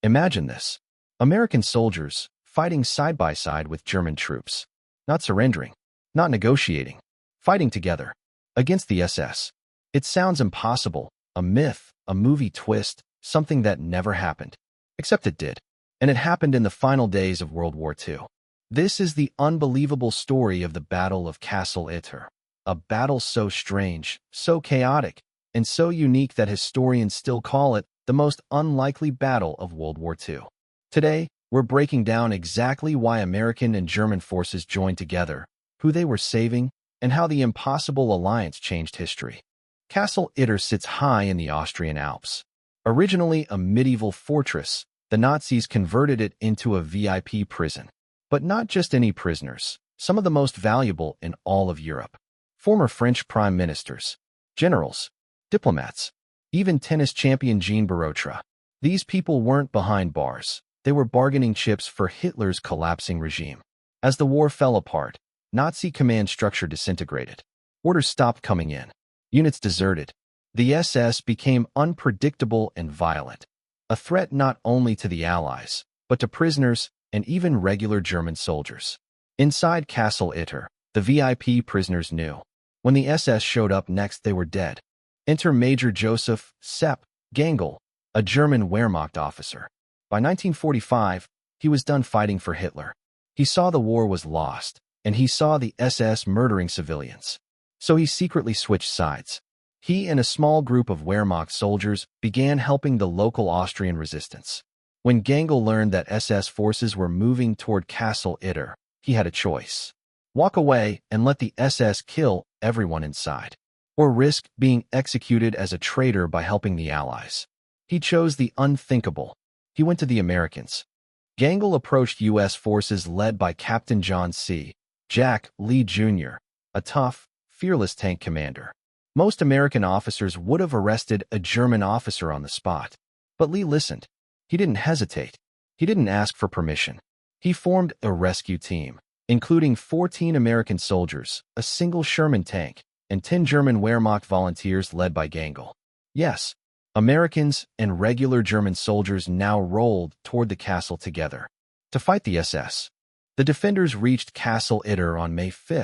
Imagine this. American soldiers fighting side by side with German troops, not surrendering, not negotiating, fighting together against the SS. It sounds impossible, a myth, a movie twist, something that never happened. Except it did. And it happened in the final days of World War II. This is the unbelievable story of the Battle of Castle Itter, a battle so strange, so chaotic, and so unique that historians still call it the most unlikely battle of World War II. Today, we're breaking down exactly why American and German forces joined together, who they were saving, and how the impossible alliance changed history. Castle Itter sits high in the Austrian Alps. Originally a medieval fortress, the Nazis converted it into a VIP prison. But not just any prisoners, some of the most valuable in all of Europe. Former French prime ministers, generals, diplomats, even tennis champion Jean Barotra. These people weren't behind bars. They were bargaining chips for Hitler's collapsing regime. As the war fell apart, Nazi command structure disintegrated. Orders stopped coming in. Units deserted. The SS became unpredictable and violent. A threat not only to the Allies, but to prisoners and even regular German soldiers. Inside Castle Itter, the VIP prisoners knew. When the SS showed up next, they were dead. Enter Major Josef, Sepp, Gangel, a German Wehrmacht officer. By 1945, he was done fighting for Hitler. He saw the war was lost, and he saw the SS murdering civilians. So he secretly switched sides. He and a small group of Wehrmacht soldiers began helping the local Austrian resistance. When Gangel learned that SS forces were moving toward Castle Itter, he had a choice. Walk away and let the SS kill everyone inside, or risk being executed as a traitor by helping the Allies. He chose the unthinkable. He went to the Americans. Gangel approached U.S. forces led by Captain John C. Jack Lee Jr., a tough, fearless tank commander. Most American officers would have arrested a German officer on the spot. But Lee listened. He didn't hesitate. He didn't ask for permission. He formed a rescue team, including 14 American soldiers, a single Sherman tank, and 10 German Wehrmacht volunteers led by Gangel. Yes, Americans and regular German soldiers now rolled toward the castle together to fight the SS. The defenders reached Castle Itter on May 5,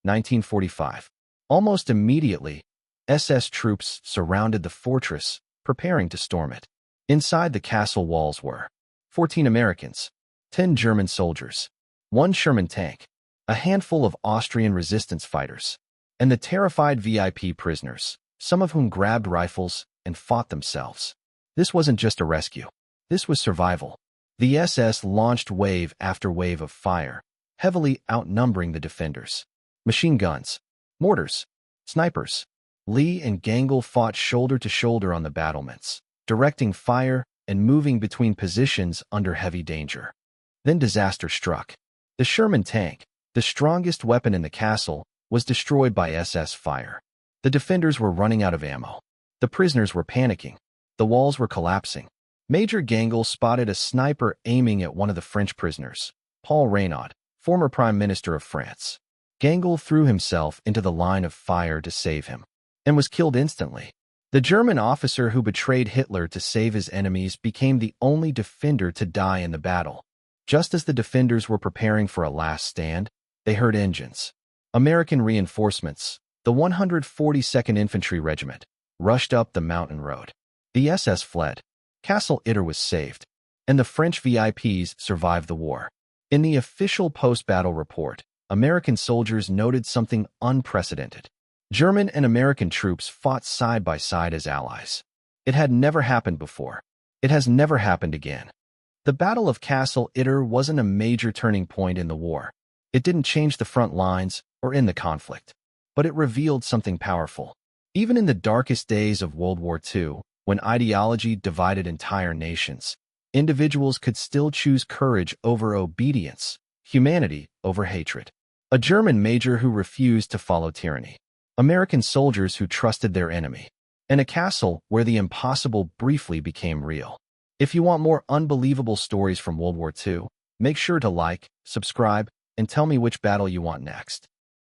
1945. Almost immediately, SS troops surrounded the fortress, preparing to storm it. Inside the castle walls were 14 Americans, 10 German soldiers, 1 Sherman tank, a handful of Austrian resistance fighters, and the terrified VIP prisoners, some of whom grabbed rifles and fought themselves. This wasn't just a rescue. This was survival. The SS launched wave after wave of fire, heavily outnumbering the defenders. Machine guns, mortars, snipers. Lee and Gangel fought shoulder to shoulder on the battlements, directing fire and moving between positions under heavy danger. Then disaster struck. The Sherman tank, the strongest weapon in the castle, was destroyed by SS fire. The defenders were running out of ammo. The prisoners were panicking. The walls were collapsing. Major Gangel spotted a sniper aiming at one of the French prisoners, Paul Reynaud, former Prime Minister of France. Gangel threw himself into the line of fire to save him, and was killed instantly. The German officer who betrayed Hitler to save his enemies became the only defender to die in the battle. Just as the defenders were preparing for a last stand, they heard engines. American reinforcements, the 142nd Infantry Regiment, rushed up the mountain road. The SS fled. Castle Itter was saved, and the French VIPs survived the war. In the official post-battle report, American soldiers noted something unprecedented. German and American troops fought side by side as allies. It had never happened before. It has never happened again. The Battle of Castle Itter wasn't a major turning point in the war. It didn't change the front lines or end the conflict. But it revealed something powerful. Even in the darkest days of World War II, when ideology divided entire nations, individuals could still choose courage over obedience, humanity over hatred. A German major who refused to follow tyranny. American soldiers who trusted their enemy. And a castle where the impossible briefly became real. If you want more unbelievable stories from World War II, make sure to like, subscribe, and tell me which battle you want next.